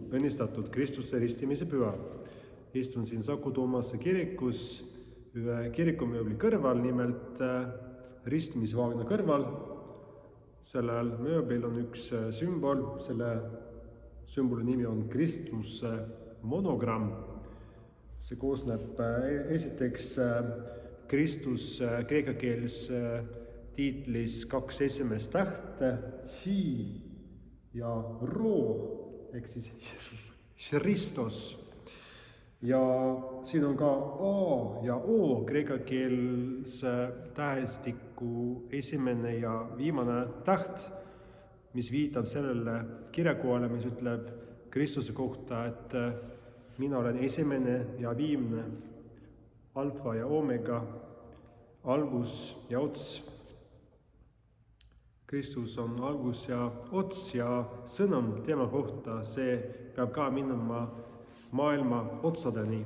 Õnnistatud Kristuse ristimise püha. Istun siin Saku Toomase kirikus ühe kirikumööbli kõrval, nimelt ristimisvaagna kõrval. Sellel mööblil on üks sümbol, selle sümboli nimi on Kristuse monogramm. See koosneb esiteks Kristus kreeka keeles tiitlis kaks esimest tähte, hi ja roo, ehk siis Christos. Ja siin on ka A ja O kreeka keelse tähestiku esimene ja viimane täht, mis viitab sellele kirjakohale, mis ütleb Kristuse kohta, et mina olen esimene ja viimne, alfa ja omega, algus ja ots. Kristus on algus ja ots ja sõnum tema kohta, see peab ka minema maailma otsadeni.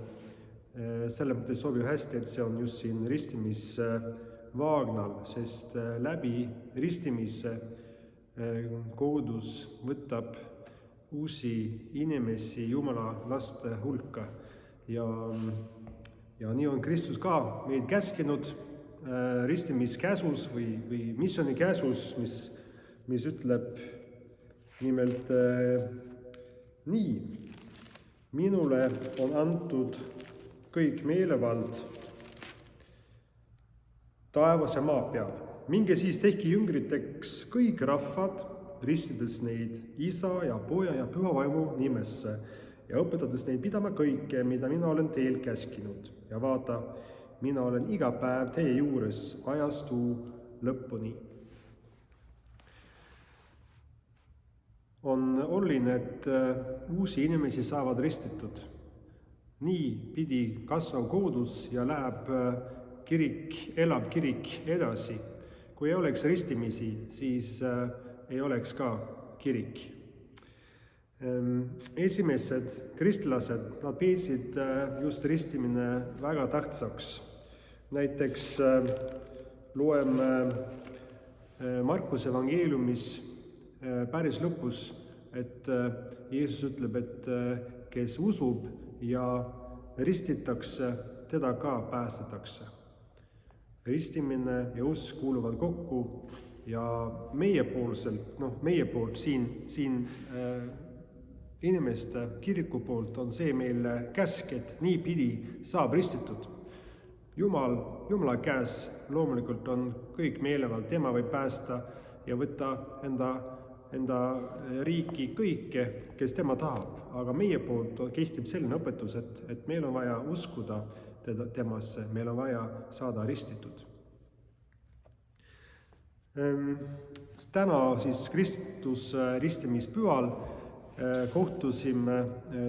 Selle mõttes sobib hästi, et see on just siin ristimisvaagnal, sest läbi ristimise kogudus võtab uusi inimesi Jumala laste hulka. Ja nii on Kristus ka meid käskinud ristimiskäsus või missioonikäsus, mis ütleb nimelt nii. Minule on antud kõik meelevald taevas ja maa peal. Minge siis tehke jüngriteks kõik rahvad, ristides neid Isa ja Poja ja Püha Vaimu nimesse ja õpetades neid pidama kõike, mida mina olen teil käskinud. Ja vaata, mina olen iga päev teie juures ajastu lõpuni. On oluline, et uusi inimesi saavad ristitud. Nii pidi kasvav kogudus ja elab kirik edasi. Kui ei oleks ristimisi, siis ei oleks ka kirik. Esimesed kristlased, nad peesid just ristimine väga tähtsaks. Näiteks loeme Markuse evangeeliumis päris lõpus, et Jeesus ütleb, et kes usub ja ristitakse, teda ka päästetakse. Ristimine ja usk kuuluvad kokku ja meie poolt siin inimeste kiriku poolt on see meile käsk, et niipidi saab ristitud. Jumala käes loomulikult on kõik meelevald, tema võib päästa ja võtta enda riiki kõike, kes tema tahab. Aga meie poolt kehtib selline õpetus, et meil on vaja uskuda temasse, meil on vaja saada ristitud. Täna siis Kristus ristimispühal kohtusime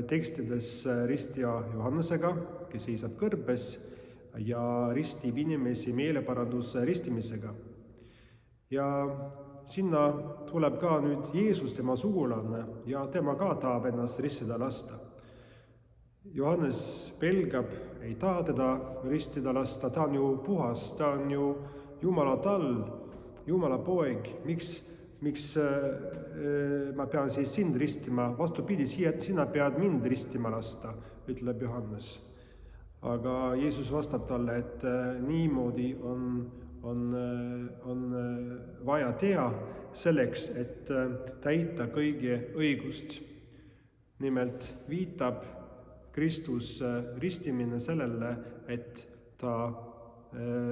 tekstides ristija Johannesega, kes seisab kõrbes ja ristib inimesi meeleparanduse ristimisega. Ja sinna tuleb ka nüüd Jeesus, tema sugulane, ja tema ka tahab ennast ristida lasta. Johannes pelgab, ei taha teda ristida lasta, ta on ju puhas, ta on ju Jumala tall, Jumala poeg, miks ma pean siis sind ristima, vastupidi, sina pead mind ristima lasta, ütleb Johannes. Aga Jeesus vastab talle, et niimoodi on vaja teha selleks, et täita kõige õigust. Nimelt viitab Kristus ristimine sellele, et ta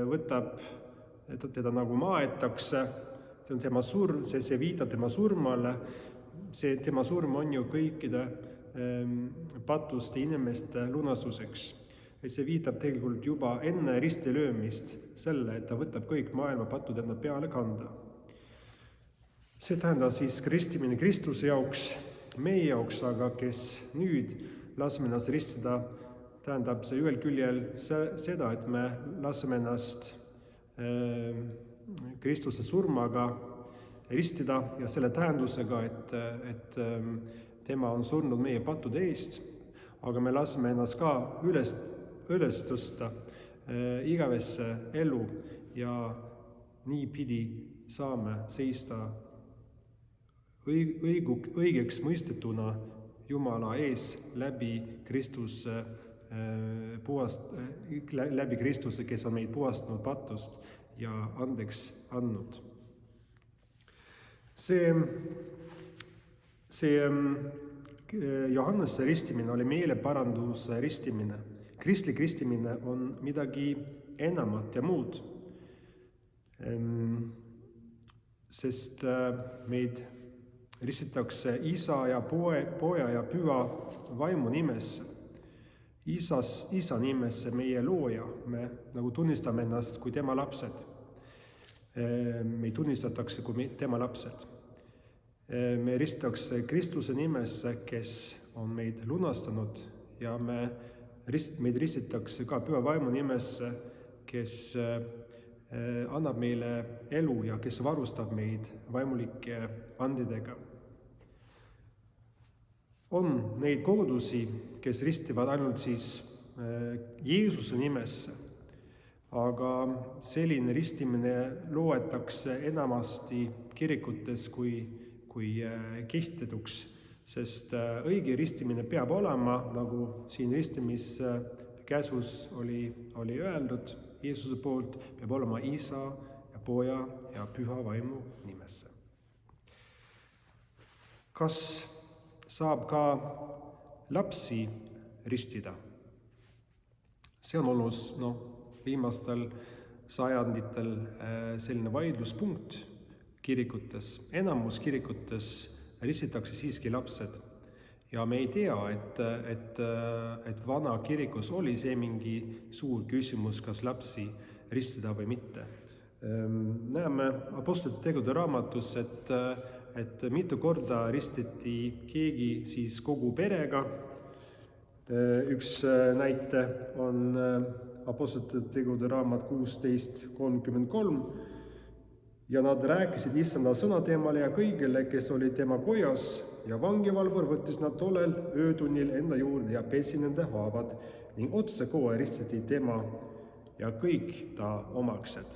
võtab, et teda nagu maetakse, see on tema surm, see viitab tema surmale, tema surm on ju kõikide patuste inimeste lunastuseks. Et see viitab tegelikult juba enne ristilöömist selle, et ta võtab kõik maailma patud enda peale kanda. See tähendab siis ristimine Kristuse jaoks, meie jaoks, aga kes nüüd laseme ennast ristida, tähendab see ühel küljel seda, et me laseme ennast Kristuse surmaga ristida ja selle tähendusega, et tema on surnud meie pattude eest, aga me laseme ennast ka üles tõsta igavesse elu ja niipidi saame seista õigeks mõistetuna Jumala ees läbi Kristuse, kes on meid puhastanud patust ja andeks andnud. See Johannese ristimine oli meeleparanduse ristimine. Kristlik ristimine on midagi enamat ja muud, sest meid ristitakse Isa ja Poja ja Püha vaimu nimesse. Isa nimesse, meie looja, me nagu tunnistame ennast kui tema lapsed. Meid tunnistatakse kui tema lapsed. Me ristitakse Kristuse nimesse, kes on meid lunastanud ja meid ristitakse ka Püha vaimu nimesse, kes annab meile elu ja kes varustab meid vaimulike andidega. On neid kogudusi, kes ristivad ainult siis Jeesuse nimesse, aga selline ristimine loetakse enamasti kirikutes kui kehtetuks, sest õige ristimine peab olema, nagu siin ristimiskäsus oli öeldud Jeesuse poolt, peab olema Isa ja Poja ja Püha vaimu nimesse. Kas saab ka lapsi ristida? See on olnud viimastel sajanditel selline vaidluspunkt kirikutes. Enamus kirikutes ristitakse siiski lapsed ja me ei tea, et vana kirikus oli see mingi suur küsimus, kas lapsi ristida või mitte. Näeme Apostlite tegude raamatus, et mitu korda ristiti keegi siis kogu perega. Üks näite on Apostlite tegude raamat 16:33. Ja nad rääkisid issanda sõna temale ja kõigile, kes oli tema kojas, ja vangivalvur võttis nad tollel öötunnil enda juurde ja pesi nende haavad ning otsekohe ristiti tema ja kõik ta omaksed.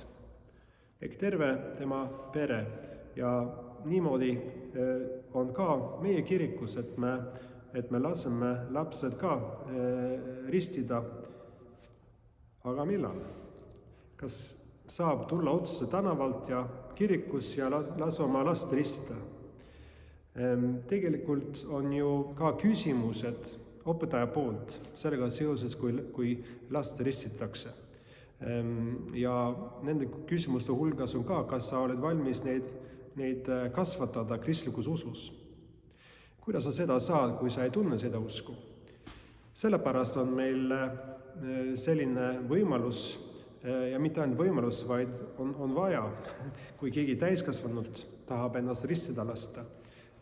Ehk terve tema pere. Ja niimoodi on ka meie kirikus, et me laseme lapsed ka ristida. Aga millal? Kas saab tulla otse tänavalt ja kirikus ja lase oma last ristida? Tegelikult on ju ka küsimused õpetaja poolt sellega seoses, kui last ristitakse. Ja nende küsimuste hulgas on ka, kas sa oled valmis neid kasvatada kristlikus usus. Kuidas sa seda saad, kui sa ei tunne seda usku? Sellepärast on meil selline võimalus, ja mitte ainult võimalus, vaid on vaja, kui keegi täiskasvanult tahab ennast ristida lasta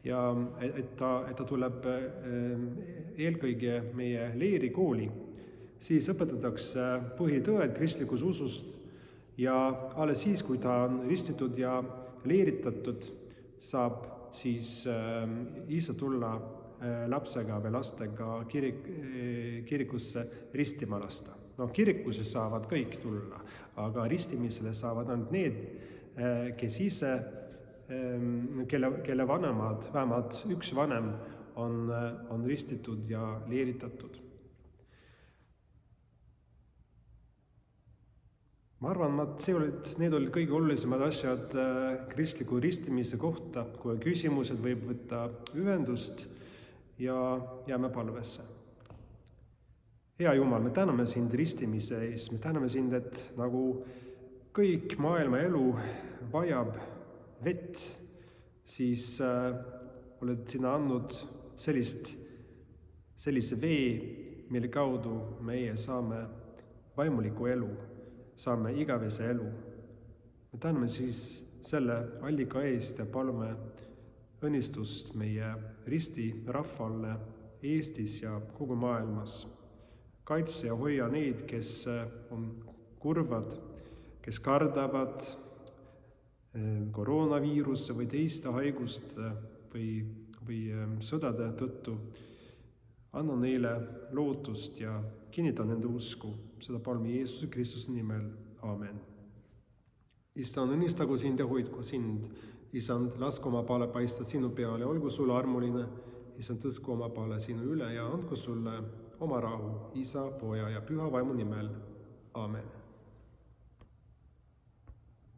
ja et ta tuleb eelkõige meie leerikooli, siis õpetatakse põhitõed kristlikus usust ja alles siis, kui ta on ristitud ja leeritatud, saab siis isa tulla lapsega või lastega kirikusse ristima lasta. Kirikusse saavad kõik tulla, aga ristimisele saavad ainult need, kes ise, kelle vanemad, vähemalt üks vanem on ristitud ja leeritatud. Ma arvan, need olid kõige olulisemad asjad kristliku ristimise kohta. Kui küsimused, võib võtta ühendust ja jääme palvesse. Hea Jumal, me täname sind ristimise eest, me täname sind, et nagu kõik maailma elu vajab vett, siis oled sina andnud sellise vee, mille kaudu meie saame vaimuliku elu, saame igavese elu. Me täname siis selle allika eest ja palume õnnistust meie risti rahvale Eestis ja kogu maailmas. Kaitse ja hoia neid, kes on kurvad, kes kardavad koroonaviiruse või teiste haiguste või sõdade tõttu. Anna neile lootust ja kinnita nende usku. Seda palume Jeesuse Kristuse nimel. Aamen. Issand, õnnistagu sind ja hoidku sind. Isand, laske oma paale paista sinu peale, olgu sulle armuline issand, tõstku oma paale sinu üle ja andku sulle oma rahu Isa, Poja ja Püha Vaimu nimel. Aamen.